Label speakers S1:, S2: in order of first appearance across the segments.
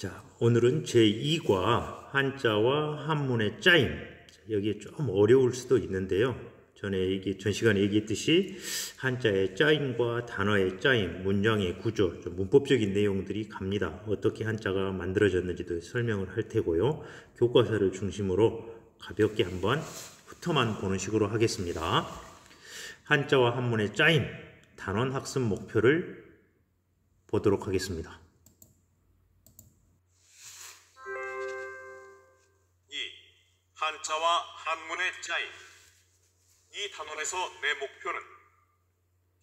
S1: 자, 오늘은 제2과 한자와 한문의 짜임. 여기에 좀 어려울 수도 있는데요. 전에 전 시간에 얘기했듯이 한자의 짜임과 단어의 짜임, 문장의 구조, 좀 문법적인 내용들이 갑니다. 어떻게 한자가 만들어졌는지도 설명을 할 테고요. 교과서를 중심으로 가볍게 한번 훑어만 보는 식으로 하겠습니다. 한자와 한문의 짜임, 단원 학습 목표를 보도록 하겠습니다.
S2: 한자와 한문의 짜임. 이 단원에서 내 목표는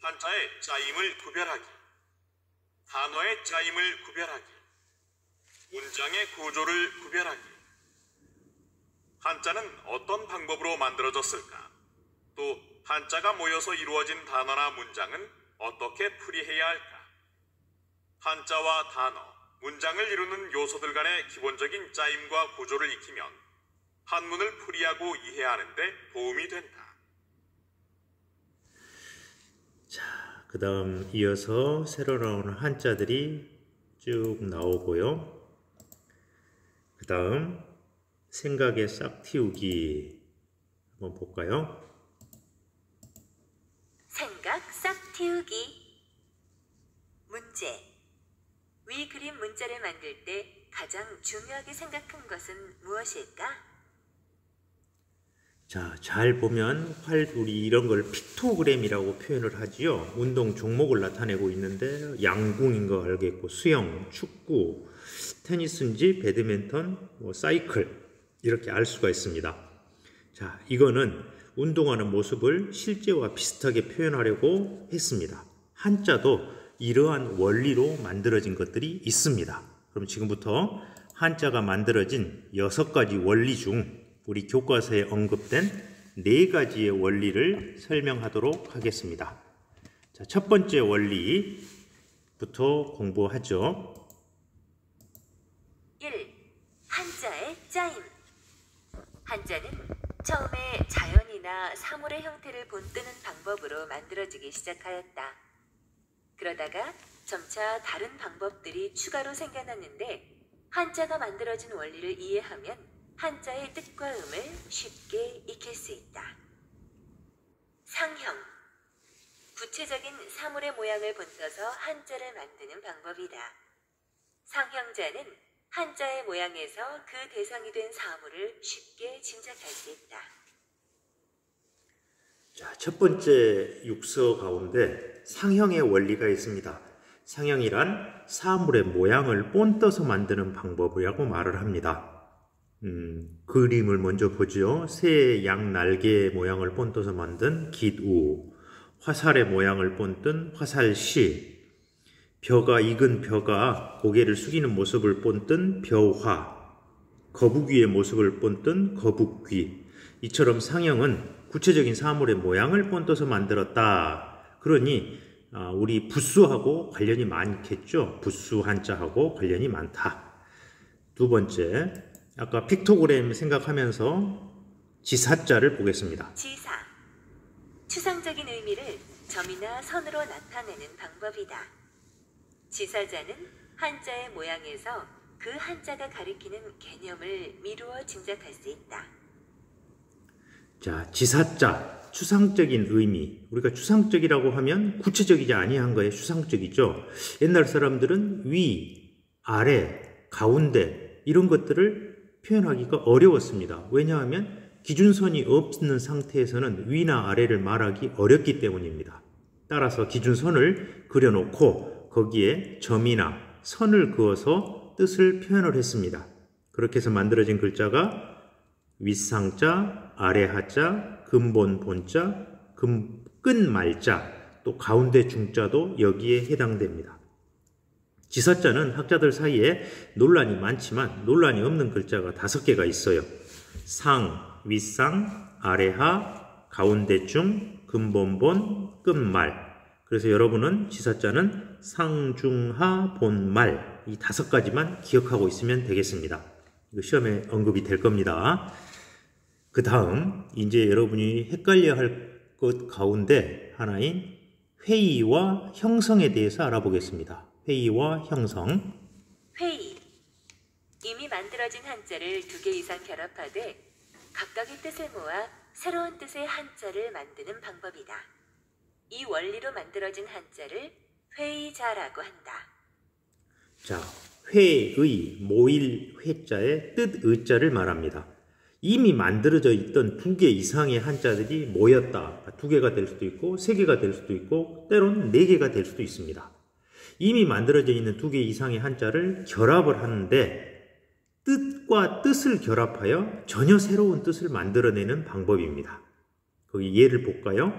S2: 한자의 짜임을 구별하기, 단어의 짜임을 구별하기, 문장의 구조를 구별하기. 한자는 어떤 방법으로 만들어졌을까? 또 한자가 모여서 이루어진 단어나 문장은 어떻게 풀이해야 할까? 한자와 단어, 문장을 이루는 요소들 간의 기본적인 짜임과 구조를 익히면 한문을 풀이하고 이해하는 데 도움이 된다.
S1: 자, 그 다음 이어서 새로 나오는 한자들이 쭉 나오고요. 그 다음 생각의 싹틔우기 한번 볼까요?
S3: 생각 싹틔우기. 문제. 위 그림 문자를 만들 때 가장 중요하게 생각한 것은 무엇일까?
S1: 자, 잘 보면 우리 이런 걸 픽토그램이라고 표현을 하지요. 운동 종목을 나타내고 있는데 양궁인 거 알겠고 수영, 축구, 테니스인지 배드민턴, 사이클 이렇게 알 수가 있습니다. 자, 이거는 운동하는 모습을 실제와 비슷하게 표현하려고 했습니다. 한자도 이러한 원리로 만들어진 것들이 있습니다. 그럼 지금부터 한자가 만들어진 6가지 원리 중 우리 교과서에 언급된 4가지의 원리를 설명하도록 하겠습니다. 자, 첫 번째 원리부터 공부하죠.
S3: 1. 한자의 짜임. 한자는 처음에 자연이나 사물의 형태를 본뜨는 방법으로 만들어지기 시작하였다. 그러다가 점차 다른 방법들이 추가로 생겨났는데 한자가 만들어진 원리를 이해하면 한자의 뜻과 음을 쉽게 익힐 수 있다. 상형. 구체적인 사물의 모양을 본떠서 한자를 만드는 방법이다. 상형자는 한자의 모양에서 그 대상이 된 사물을 쉽게 짐작할 수 있다.
S1: 자, 첫 번째 육서 가운데 상형의 원리가 있습니다. 상형이란 사물의 모양을 본떠서 만드는 방법이라고 말을 합니다. 그림을 먼저 보죠. 새의 양 날개 모양을 본떠서 만든 깃우, 화살의 모양을 본뜬 화살시, 벼가 익은 벼가 고개를 숙이는 모습을 본뜬 벼화, 거북이의 모습을 본뜬 거북귀. 이처럼 상형은 구체적인 사물의 모양을 본떠서 만들었다. 그러니 우리 붓수하고 관련이 많겠죠. 붓수 한자하고 관련이 많다. 두 번째, 아까 픽토그램 생각하면서 지사자를 보겠습니다.
S3: 지사. 추상적인 의미를 점이나 선으로 나타내는 방법이다. 지사자는 한자의 모양에서 그 한자가 가리키는 개념을 미루어 짐작할 수 있다.
S1: 자, 지사자, 추상적인 의미. 우리가 추상적이라고 하면 구체적이지 아니한 거에 추상적이죠. 옛날 사람들은 위, 아래, 가운데 이런 것들을 표현하기가 어려웠습니다. 왜냐하면 기준선이 없는 상태에서는 위나 아래를 말하기 어렵기 때문입니다. 따라서 기준선을 그려놓고 거기에 점이나 선을 그어서 뜻을 표현을 했습니다. 그렇게 해서 만들어진 글자가 윗상자, 아래하자, 근본 본자, 끝말자, 또 가운데 중자도 여기에 해당됩니다. 지사자는 학자들 사이에 논란이 많지만 논란이 없는 글자가 5개가 있어요. 상, 윗상, 아래하, 가운데중, 근본본, 끝말. 그래서 여러분은 지사자는 상중하, 본말 이 5가지만 기억하고 있으면 되겠습니다. 이거 시험에 언급이 될 겁니다. 그 다음 이제 여러분이 헷갈려 할 것 가운데 하나인 회의와 형성에 대해서 알아보겠습니다. 회의와 형성.
S3: 회의. 이미 만들어진 한자를 2개 이상 결합하되 각각의 뜻을 모아 새로운 뜻의 한자를 만드는 방법이다. 이 원리로 만들어진 한자를 회의자라고 한다.
S1: 자, 회의, 모일 회자의 뜻 의자를 말합니다. 이미 만들어져 있던 2개 이상의 한자들이 모였다. 2개가 될 수도 있고 3개가 될 수도 있고 때로는 4개가 될 수도 있습니다. 이미 만들어져 있는 2개 이상의 한자를 결합을 하는데 뜻과 뜻을 결합하여 전혀 새로운 뜻을 만들어내는 방법입니다. 거기 예를 볼까요?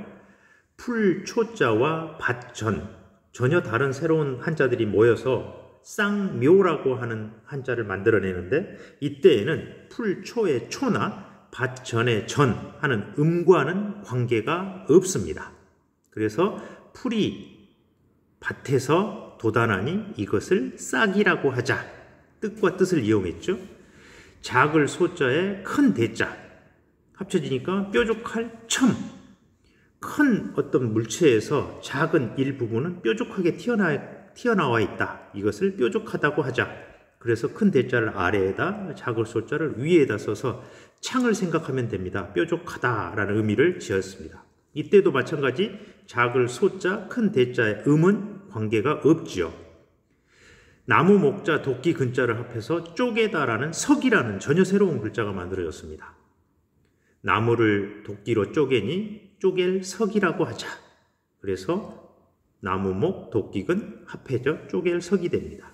S1: 풀초자와 밭전, 전혀 다른 새로운 한자들이 모여서 쌍묘라고 하는 한자를 만들어내는데 이때에는 풀초의 초나 밭전의 전 하는 음과는 관계가 없습니다. 그래서 풀이 밭에서 돋아나니 이것을 싹이라고 하자. 뜻과 뜻을 이용했죠. 작을 소자에 큰 대자 합쳐지니까 뾰족할 첨. 큰 어떤 물체에서 작은 일부분은 뾰족하게 튀어나와 있다. 이것을 뾰족하다고 하자. 그래서 큰 대자를 아래에다 작을 소자를 위에다 써서 창을 생각하면 됩니다. 뾰족하다라는 의미를 지었습니다. 이때도 마찬가지 작을 소자, 큰 대자의 음은 관계가 없지요. 나무, 목자, 도끼, 근자를 합해서 쪼개다라는 석이라는 전혀 새로운 글자가 만들어졌습니다. 나무를 도끼로 쪼개니 쪼갤 석이라고 하자. 그래서 나무, 목, 도끼근 합해져 쪼갤 석이 됩니다.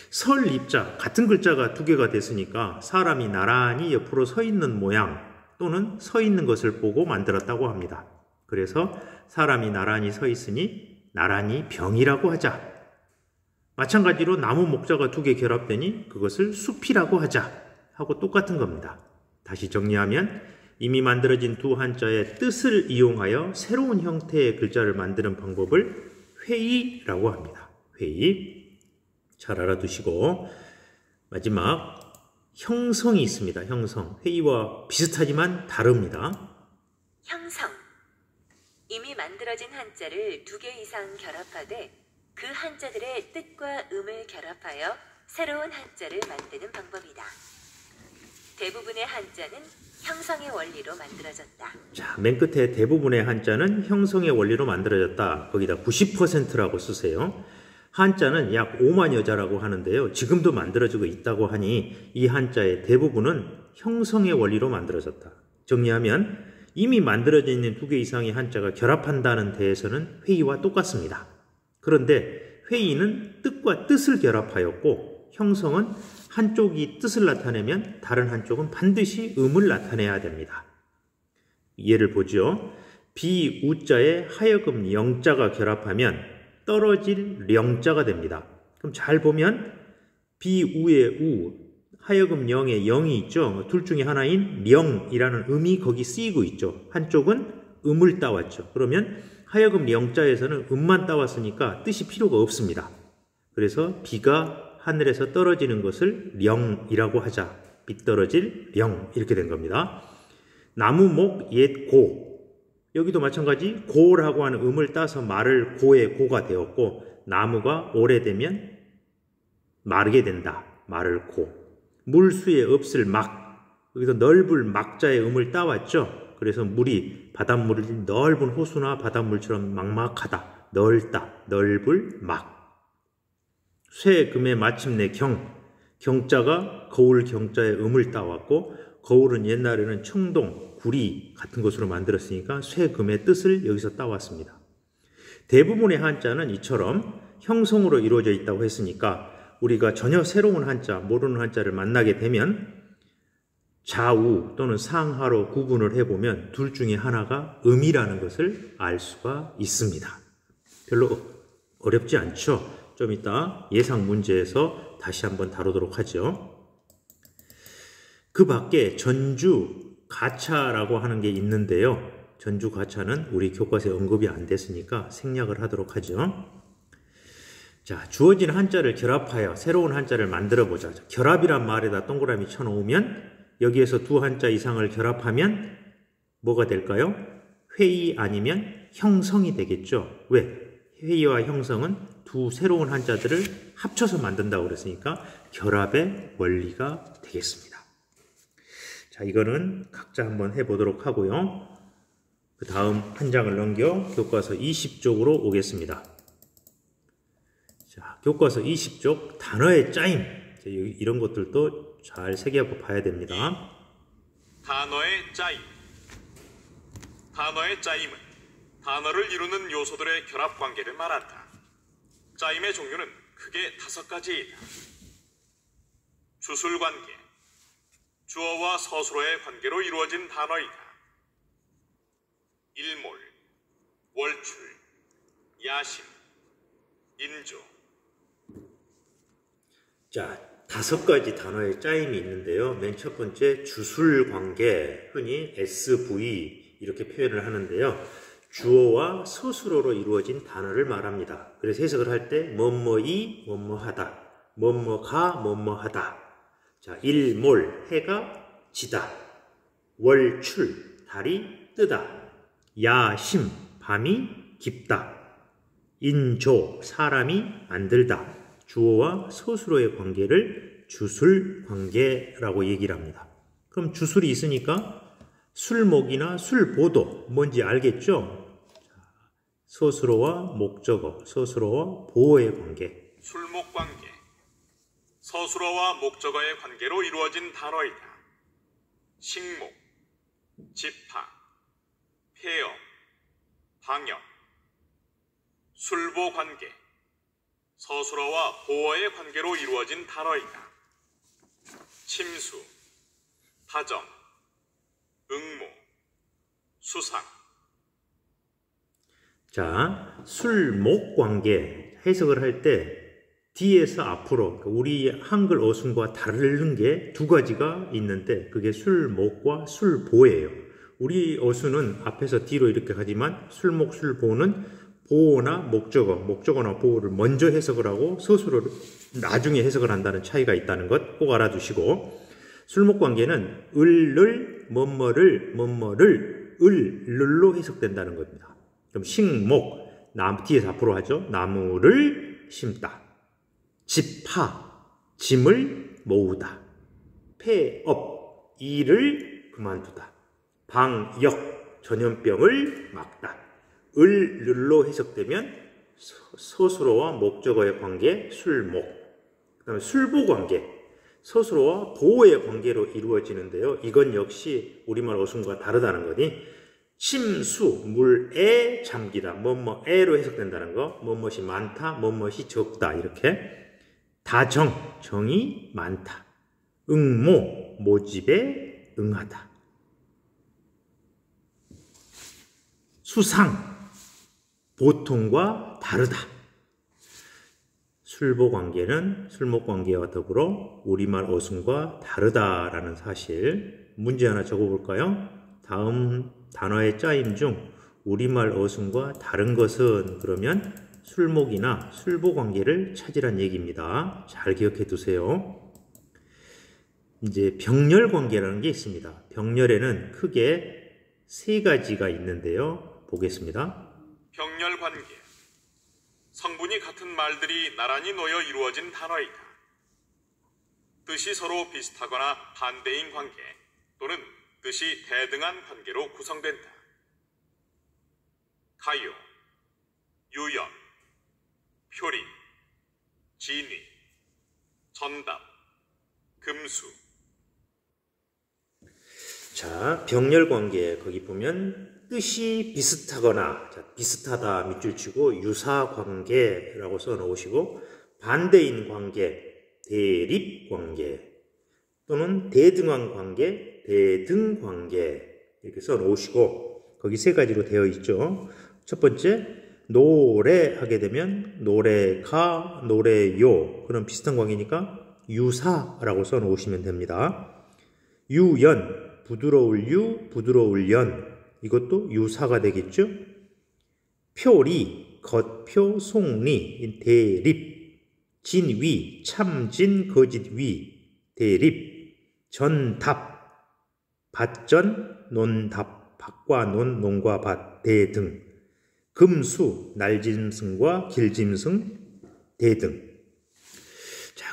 S1: 설, 입자 같은 글자가 2개가 됐으니까 사람이 나란히 옆으로 서 있는 모양 또는 서 있는 것을 보고 만들었다고 합니다. 그래서 사람이 나란히 서 있으니 나란히 병이라고 하자. 마찬가지로 나무, 목자가 2개 결합되니 그것을 숲이라고 하자 하고 똑같은 겁니다. 다시 정리하면 이미 만들어진 2 한자의 뜻을 이용하여 새로운 형태의 글자를 만드는 방법을 회의라고 합니다. 회의. 잘 알아두시고 마지막 형성이 있습니다. 형성. 회의와 비슷하지만 다릅니다.
S3: 형성. 이미 만들어진 한자를 2개 이상 결합하되 그 한자들의 뜻과 음을 결합하여 새로운 한자를 만드는 방법이다. 대부분의 한자는 형성의 원리로 만들어졌다.
S1: 자, 맨 끝에 대부분의 한자는 형성의 원리로 만들어졌다. 거기다 90%라고 쓰세요. 한자는 약 5만여 자라고 하는데요. 지금도 만들어지고 있다고 하니 이 한자의 대부분은 형성의 원리로 만들어졌다. 정리하면 이미 만들어져 있는 2개 이상의 한자가 결합한다는 데에서는 회의와 똑같습니다. 그런데 회의는 뜻과 뜻을 결합하였고 형성은 한쪽이 뜻을 나타내면 다른 한쪽은 반드시 음을 나타내야 됩니다. 예를 보죠. 비우자에 하여금 영자가 결합하면 떨어질 령자가 됩니다. 그럼 잘 보면 비우의 우, 하여금 영의 영이 있죠. 둘 중에 하나인 령이라는 음이 거기 쓰이고 있죠. 한쪽은 음을 따왔죠. 그러면 하여금 영자에서는 음만 따왔으니까 뜻이 필요가 없습니다. 그래서 비가 하늘에서 떨어지는 것을 령이라고 하자. 비 떨어질 령 이렇게 된 겁니다. 나무, 목, 옛, 고. 여기도 마찬가지 고라고 하는 음을 따서 말을 고의 고가 되었고 나무가 오래되면 마르게 된다. 말을 고. 물수에 없을 막. 여기서 넓을 막자의 음을 따왔죠. 그래서 물이 바닷물이 넓은 호수나 바닷물처럼 막막하다. 넓다. 넓을 막. 쇠금의 마침내 경. 경자가 거울 경자의 음을 따왔고 거울은 옛날에는 청동, 구리 같은 것으로 만들었으니까 쇠금의 뜻을 여기서 따왔습니다. 대부분의 한자는 이처럼 형성으로 이루어져 있다고 했으니까 우리가 전혀 새로운 한자, 모르는 한자를 만나게 되면 좌우 또는 상하로 구분을 해보면 둘 중에 하나가 음이라는 것을 알 수가 있습니다. 별로 어렵지 않죠? 좀 이따 예상 문제에서 다시 한번 다루도록 하죠. 그 밖에 전주 가차라고 하는 게 있는데요. 전주 가차는 우리 교과서에 언급이 안 됐으니까 생략을 하도록 하죠. 자, 주어진 한자를 결합하여 새로운 한자를 만들어 보자. 결합이란 말에다 동그라미 쳐놓으면 여기에서 두 한자 이상을 결합하면 뭐가 될까요? 회의 아니면 형성이 되겠죠. 왜? 회의와 형성은 두 새로운 한자들을 합쳐서 만든다고 그랬으니까 결합의 원리가 되겠습니다. 자, 이거는 각자 한번 해보도록 하고요. 그 다음 한 장을 넘겨 교과서 20쪽으로 오겠습니다. 자, 교과서 20쪽 단어의 짜임. 자, 이런 것들도 잘 새겨 봐야 됩니다.
S2: 단어의 짜임. 단어의 짜임은 단어를 이루는 요소들의 결합 관계를 말한다. 짜임의 종류는 크게 5가지이다. 주술 관계. 주어와 서술어의 관계로 이루어진 단어이다. 일몰, 월출, 야심, 인조.
S1: 자, 5가지 단어의 짜임이 있는데요. 맨 첫 번째 주술 관계, 흔히 SV 이렇게 표현을 하는데요. 주어와 서술어로 이루어진 단어를 말합니다. 그래서 해석을 할 때 뭐뭐이 뭐뭐하다, 뭐뭐가 뭐뭐하다. 자, 일몰, 해가 지다. 월출, 달이 뜨다. 야심, 밤이 깊다. 인조, 사람이 만들다. 주어와 서술어의 관계를 주술 관계라고 얘기를 합니다. 그럼 주술이 있으니까 술목이나 술보도 뭔지 알겠죠? 서술어와 목적어, 서술어와 보어의 관계.
S2: 술목 관계. 서술어와 목적어의 관계로 이루어진 단어이다. 식목, 집파, 폐업, 방역. 술보 관계. 서술어와 보어의 관계로 이루어진 단어이다. 침수, 타정, 응모, 수상.
S1: 자, 술목 관계 해석을 할 때 뒤에서 앞으로 우리 한글 어순과 다른 게 2가지가 있는데 그게 술목과 술보예요. 우리 어순은 앞에서 뒤로 이렇게 가지만 술목, 술보는 보어나 목적어나 보어를 먼저 해석을 하고 서술어를 나중에 해석을 한다는 차이가 있다는 것 꼭 알아두시고, 술목 관계는 을을, 뭐뭐를, 을로 해석된다는 겁니다. 그럼 식목, 뒤에서 앞으로 하죠. 나무를 심다. 집파, 짐을 모으다. 폐업, 일을 그만두다. 방역, 전염병을 막다. 을로 해석되면 서술어와 목적어의 관계, 술목. 그 다음에 술보 관계, 서술어와 보어의 관계로 이루어지는데요. 이건 역시 우리말 어순과 다르다는 거니, 침수, 물에 잠기다. 뭐뭐에로 해석된다는 거. 뭐뭇이 많다, 뭐뭇이 적다. 이렇게. 다정, 정이 많다. 응모, 모집에 응하다. 수상, 보통과 다르다. 술보 관계는 술목 관계와 더불어 우리말 어순과 다르다라는 사실. 문제 하나 적어볼까요? 다음 단어의 짜임 중 우리말 어순과 다른 것은, 그러면 술목이나 술보 관계를 찾으란 얘기입니다. 잘 기억해 두세요. 이제 병렬 관계라는 게 있습니다. 병렬에는 크게 3가지가 있는데요. 보겠습니다.
S2: 병렬 관계. 성분이 같은 말들이 나란히 놓여 이루어진 단어이다. 뜻이 서로 비슷하거나 반대인 관계 또는 뜻이 대등한 관계로 구성된다. 가요, 유연, 표리, 진위, 전답, 금수.
S1: 자, 병렬 관계 거기 보면 뜻이 비슷하거나, 자, 비슷하다 밑줄 치고 유사 관계라고 써 놓으시고, 반대인 관계, 대립 관계 또는 대등한 관계, 대등 관계 이렇게 써 놓으시고, 거기 3가지로 되어 있죠. 첫 번째, 노래 하게 되면 노래가, 노래요. 그럼 비슷한 관계니까 유사라고 써 놓으시면 됩니다. 유연, 부드러울 유, 부드러울 연. 이것도 유사가 되겠죠. 표리, 겉표, 속리, 대립. 진위, 참진, 거짓위, 대립. 전답, 밭전, 논답, 밭과 논, 논과 밭, 대등. 금수, 날짐승과 길짐승, 대등.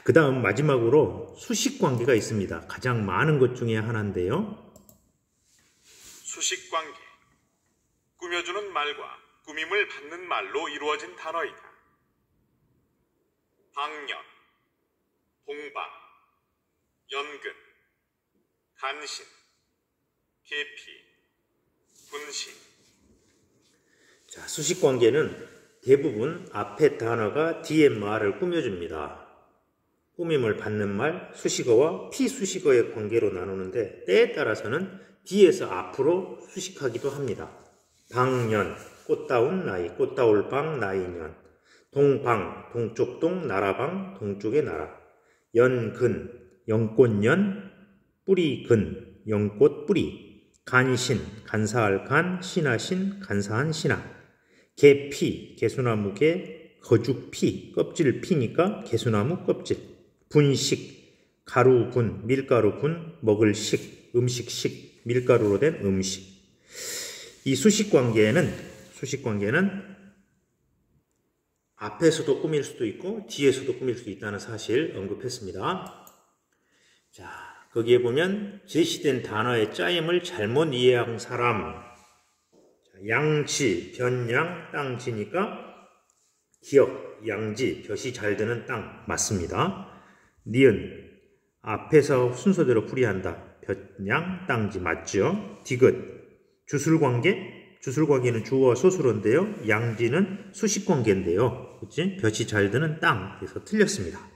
S1: 그 다음 마지막으로 수식 관계가 있습니다. 가장 많은 것 중에 하나인데요.
S2: 수식 관계. 꾸며주는 말과 꾸밈을 받는 말로 이루어진 단어이다. 방연, 동방, 연근, 간신, 계피, 분신.
S1: 자, 수식 관계는 대부분 앞에 단어가 뒤에 말을 꾸며줍니다. 꾸밈을 받는 말, 수식어와 피수식어의 관계로 나누는데 때에 따라서는 뒤에서 앞으로 수식하기도 합니다. 방년, 꽃다운 나이, 꽃다울 방, 나이년. 동방, 동쪽 동, 나라방, 동쪽의 나라. 연근, 연꽃연, 뿌리근, 연꽃 뿌리. 간신, 간사할 간, 신하신, 간사한 신하. 계피, 개수나무계, 거죽피, 껍질 피니까 개수나무 껍질. 분식, 가루분, 밀가루분, 먹을 식, 음식식, 밀가루로 된 음식. 이 수식관계는 앞에서도 꾸밀 수도 있고 뒤에서도 꾸밀 수 있다는 사실 언급했습니다. 자, 거기에 보면 제시된 단어의 짜임을 잘못 이해한 사람. 양지, 변양, 땅지니까 기역, 양지, 볕이 잘 드는 땅 맞습니다. 니은, 앞에서 순서대로 풀이한다. 볕양, 땅지 맞죠? 디귿, 주술관계는 주어와 소수로인데요. 양지는 수식관계인데요. 그치? 볕이 잘 드는 땅. 그래서 틀렸습니다.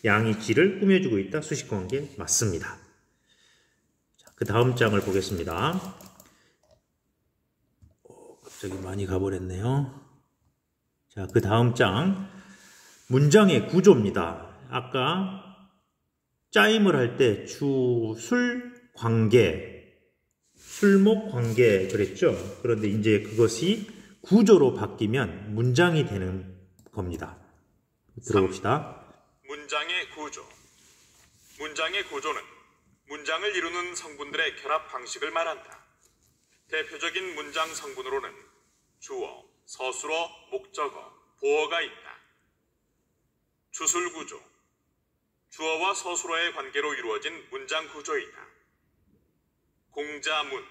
S1: 양이 지를 꾸며주고 있다. 수식관계 맞습니다. 자, 그 다음 장을 보겠습니다. 갑자기 많이 가버렸네요. 자, 그 다음 장. 문장의 구조입니다. 아까 짜임을 할 때 주술 관계, 술목 관계 그랬죠? 그런데 이제 그것이 구조로 바뀌면 문장이 되는 겁니다. 들어봅시다.
S2: 문장의 구조. 문장의 구조는 문장을 이루는 성분들의 결합 방식을 말한다. 대표적인 문장 성분으로는 주어, 서술어, 목적어, 보어가 있다. 주술구조. 주어와 서술어의 관계로 이루어진 문장 구조이다. 공자문.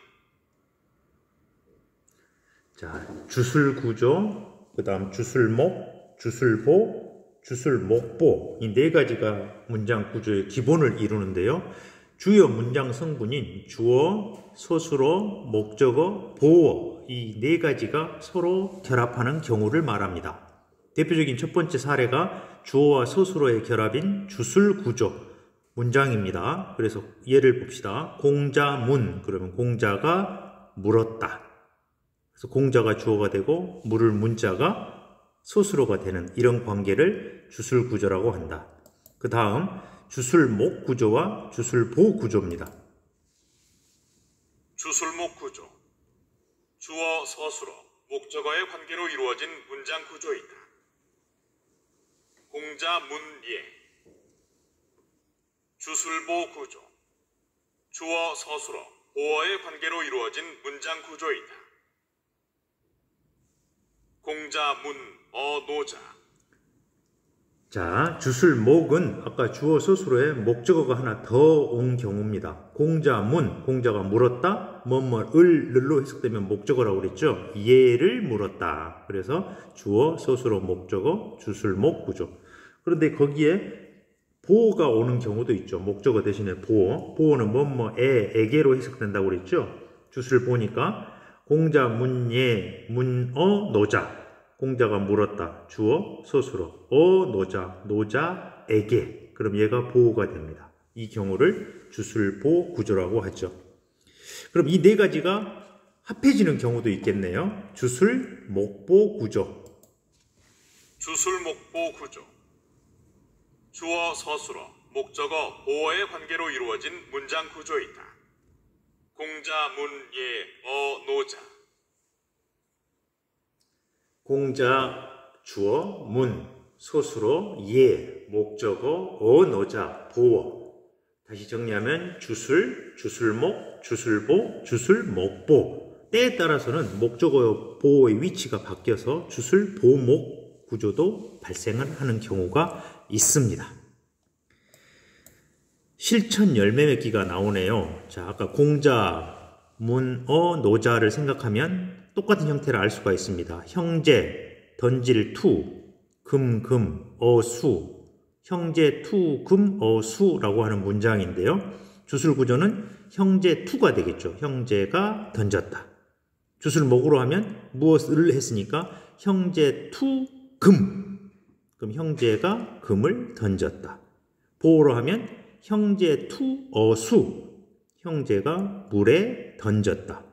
S1: 자, 주술구조, 그 다음 주술목, 주술보, 주술목보 이 네 가지가 문장 구조의 기본을 이루는데요. 주요 문장 성분인 주어, 서술어, 목적어, 보어 이 네 가지가 서로 결합하는 경우를 말합니다. 대표적인 첫 번째 사례가 주어와 서술어의 결합인 주술구조 문장입니다. 그래서 예를 봅시다. 공자문 그러면 공자가 물었다. 그래서 공자가 주어가 되고 물을 문자가 서술어가 되는 이런 관계를 주술구조라고 한다. 그 다음 주술목 구조와 주술보 구조입니다.
S2: 주술목 구조. 주어, 서술어, 목적어의 관계로 이루어진 문장 구조이다. 공자문예. 주술보 구조. 주어, 서술어, 보어의 관계로 이루어진 문장 구조이다. 공자문어노자.
S1: 자, 주술목은 아까 주어 서술어에 목적어가 하나 더 온 경우입니다. 공자문, 공자가 물었다. 을로 해석되면 목적어라고 그랬죠. 예를 물었다. 그래서 주어, 서술어, 목적어, 주술목 구조. 그런데 거기에 보어가 오는 경우도 있죠. 목적어 대신에 보어. 보어는 에게로 해석된다고 그랬죠. 주술 보니까 공자문예, 문어노자. 공자가 물었다. 주어, 서술어, 노자, 노자에게. 그럼 얘가 보호가 됩니다. 이 경우를 주술보 구조라고 하죠. 그럼 이 네 가지가 합해지는 경우도 있겠네요. 주술, 목보 구조.
S2: 주술, 목보 구조. 주어, 서술어, 목적어, 보어의 관계로 이루어진 문장 구조이다. 공자문예어노자. 공자,
S1: 주어, 문, 서술어, 예, 목적어, 어노자, 보어. 다시 정리하면 주술, 주술목, 주술보, 주술목보. 때에 따라서는 목적어 보어의 위치가 바뀌어서 주술, 보목 구조도 발생을 하는 경우가 있습니다. 실천 열매 맺기가 나오네요. 자, 아까 공자, 문, 노자를 생각하면 똑같은 형태를 알 수가 있습니다. 형제, 던질, 투, 금, 수, 형제, 투, 금, 수라고 하는 문장인데요. 주술 구조는 형제, 투가 되겠죠. 형제가 던졌다. 주술 목으로 하면 무엇을 했으니까 형제, 투, 금. 그럼 형제가 금을 던졌다. 보호로 하면 형제, 투, 수. 형제가 물에 던졌다.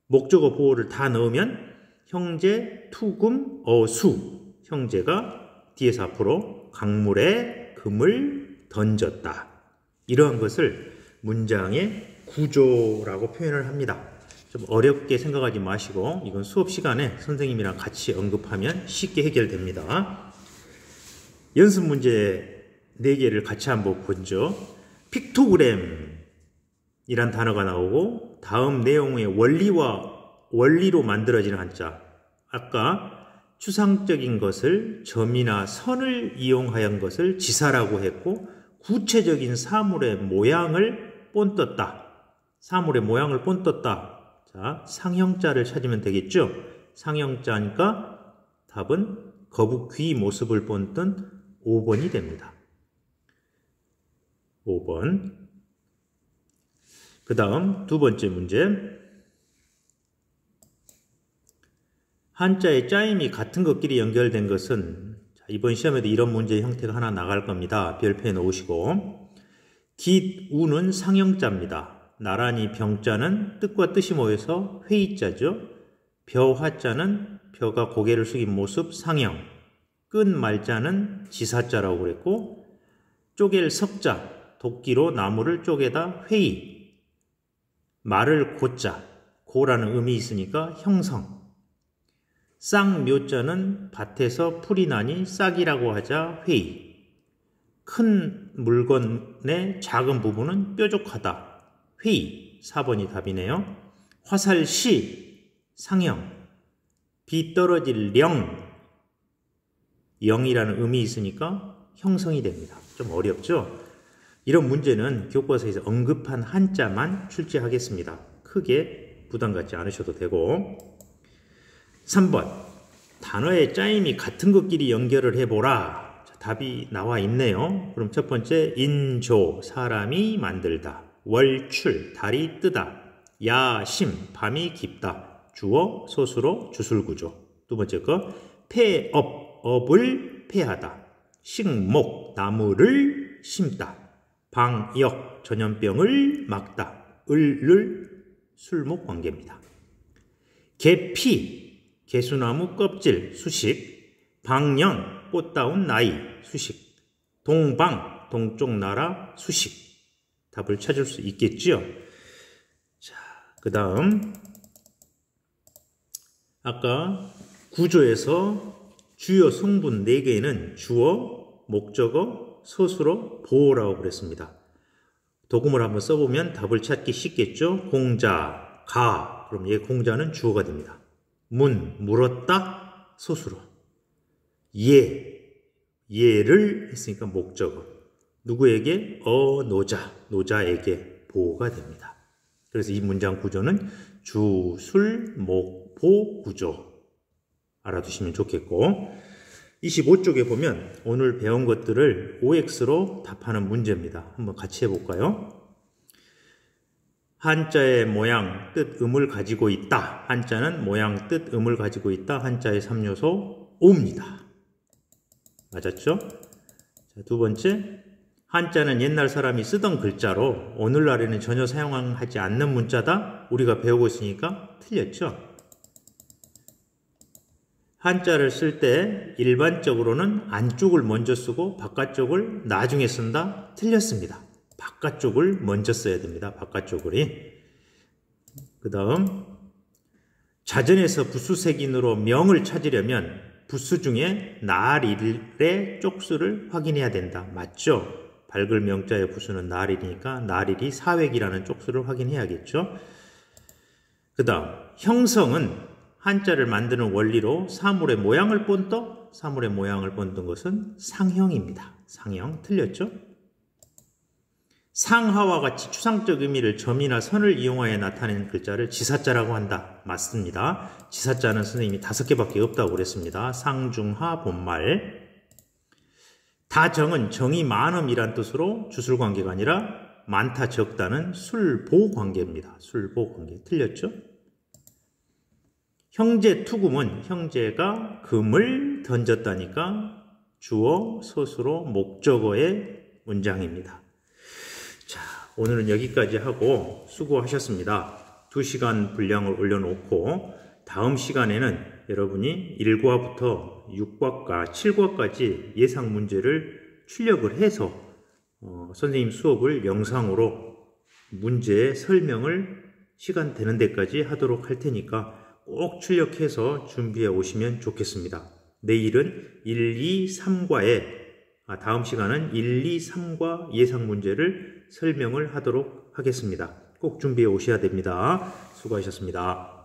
S1: 목적어 보호를 다 넣으면 형제, 투금, 수. 형제가 뒤에서 앞으로 강물에 금을 던졌다. 이러한 것을 문장의 구조라고 표현을 합니다. 좀 어렵게 생각하지 마시고 이건 수업 시간에 선생님이랑 같이 언급하면 쉽게 해결됩니다. 연습 문제 4개를 같이 한번 보죠. 픽토그램 이란 단어가 나오고 다음 내용의 원리로 만들어지는 한자. 아까 추상적인 것을 점이나 선을 이용하여 것을 지사라고 했고 구체적인 사물의 모양을 본떴다. 사물의 모양을 본떴다. 자, 상형자를 찾으면 되겠죠. 상형자니까 답은 거북 귀 모습을 본뜬 5번이 됩니다. 5번. 그 다음 두 번째 문제. 한자의 짜임이 같은 것끼리 연결된 것은 이번 시험에도 이런 문제의 형태가 하나 나갈 겁니다. 별표에 놓으시고. 깃우는 상형자입니다. 나란히 병자는 뜻과 뜻이 모여서 회의자죠. 벼화자는 벼가 고개를 숙인 모습 상형. 끈 말자는 지사자라고 그랬고 쪼갤 석자 도끼로 나무를 쪼개다 회의. 말을 고자 고라는 음이 있으니까 형성. 쌍묘자는 밭에서 풀이 나니 싹이라고 하자 회의. 큰 물건의 작은 부분은 뾰족하다. 회의. 4번이 답이네요. 화살시 상형. 비 떨어질 령. 영이라는 음이 있으니까 형성이 됩니다. 좀 어렵죠? 이런 문제는 교과서에서 언급한 한자만 출제하겠습니다. 크게 부담 갖지 않으셔도 되고. 3번. 단어의 짜임이 같은 것끼리 연결을 해보라. 자, 답이 나와 있네요. 그럼 첫 번째 인조 사람이 만들다. 월출 달이 뜨다. 야심 밤이 깊다. 주어 소수로 주술구조. 두 번째 거 폐업 업을 폐하다. 식목 나무를 심다. 방역 전염병을 막다. 을을 술목 관계입니다. 계피 개수나무 껍질 수식. 방년 꽃다운 나이 수식. 동방 동쪽 나라 수식. 답을 찾을 수 있겠죠. 자, 그 다음 아까 구조에서 주요 성분 4개는 주어, 목적어, 서술어, 보어라고 그랬습니다. 도금을 한번 써보면 답을 찾기 쉽겠죠. 공자, 가. 그럼 얘 공자는 주어가 됩니다. 문, 물었다, 서술어. 예를 했으니까 목적어. 누구에게? 노자에게 보어가 됩니다. 그래서 이 문장 구조는 주, 술, 목, 보 구조. 알아두시면 좋겠고. 25쪽에 보면 오늘 배운 것들을 OX로 답하는 문제입니다. 한번 같이 해볼까요? 한자의 모양, 뜻, 음을 가지고 있다. 한자는 모양, 뜻, 음을 가지고 있다. 한자의 3요소 오입니다. 맞았죠? 자, 두 번째, 한자는 옛날 사람이 쓰던 글자로 오늘날에는 전혀 사용하지 않는 문자다. 우리가 배우고 있으니까 틀렸죠? 한자를 쓸 때 일반적으로는 안쪽을 먼저 쓰고 바깥쪽을 나중에 쓴다. 틀렸습니다. 바깥쪽을 먼저 써야 됩니다. 바깥쪽을이. 그 다음 자전에서 부수색인으로 명을 찾으려면 부수 중에 나릴의 쪽수를 확인해야 된다. 맞죠? 밝을 명자의 부수는 나릴이니까 나릴이 사획이라는 쪽수를 확인해야겠죠. 그 다음 형성은 한자를 만드는 원리로 사물의 모양을 본떠. 사물의 모양을 본뜬 것은 상형입니다. 상형 틀렸죠? 상하와 같이 추상적 의미를 점이나 선을 이용하여 나타내는 글자를 지사자라고 한다. 맞습니다. 지사자는 선생님이 5개밖에 없다고 그랬습니다. 상중하 본말. 다정은 정이 많음이란 뜻으로 주술관계가 아니라 많다 적다는 술보관계입니다. 술보관계. 틀렸죠? 형제 투금은 형제가 금을 던졌다니까 주어, 서술어, 목적어의 문장입니다. 자, 오늘은 여기까지 하고 수고하셨습니다. 2시간 분량을 올려놓고 다음 시간에는 여러분이 1과부터 6과과 7과까지 예상 문제를 출력을 해서 선생님 수업을 영상으로 문제의 설명을 시간 되는 데까지 하도록 할 테니까 꼭 출력해서 준비해 오시면 좋겠습니다. 내일은 1, 2, 3과에 다음 시간은 1, 2, 3과 예상 문제를 설명을 하도록 하겠습니다. 꼭 준비해 오셔야 됩니다. 수고하셨습니다.